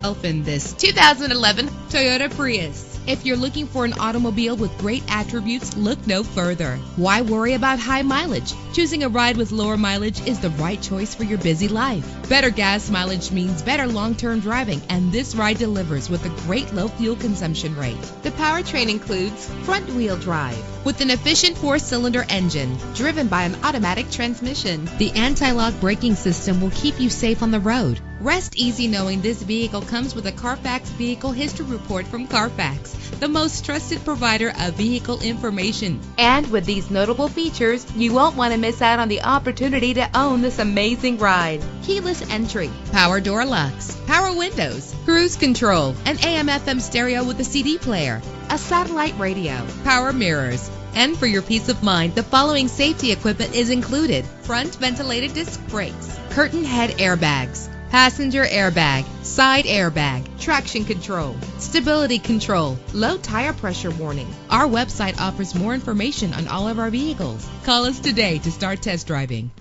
In this 2011 Toyota Prius. If you're looking for an automobile with great attributes, look no further. Why worry about high mileage? Choosing a ride with lower mileage is the right choice for your busy life. Better gas mileage means better long-term driving, and this ride delivers with a great low fuel consumption rate. The powertrain includes front-wheel drive with an efficient 4-cylinder engine driven by an automatic transmission. The anti-lock braking system will keep you safe on the road. Rest easy knowing this vehicle comes with a Carfax Vehicle History Report from Carfax, the most trusted provider of vehicle information. And with these notable features, you won't want to miss out on the opportunity to own this amazing ride. Keyless entry, power door locks, power windows, cruise control, an AM/FM stereo with a CD player, a satellite radio, power mirrors. And for your peace of mind, the following safety equipment is included: front ventilated disc brakes, curtain head airbags, passenger airbag, side airbag, traction control, stability control, low tire pressure warning. Our website offers more information on all of our vehicles. Call us today to start test driving.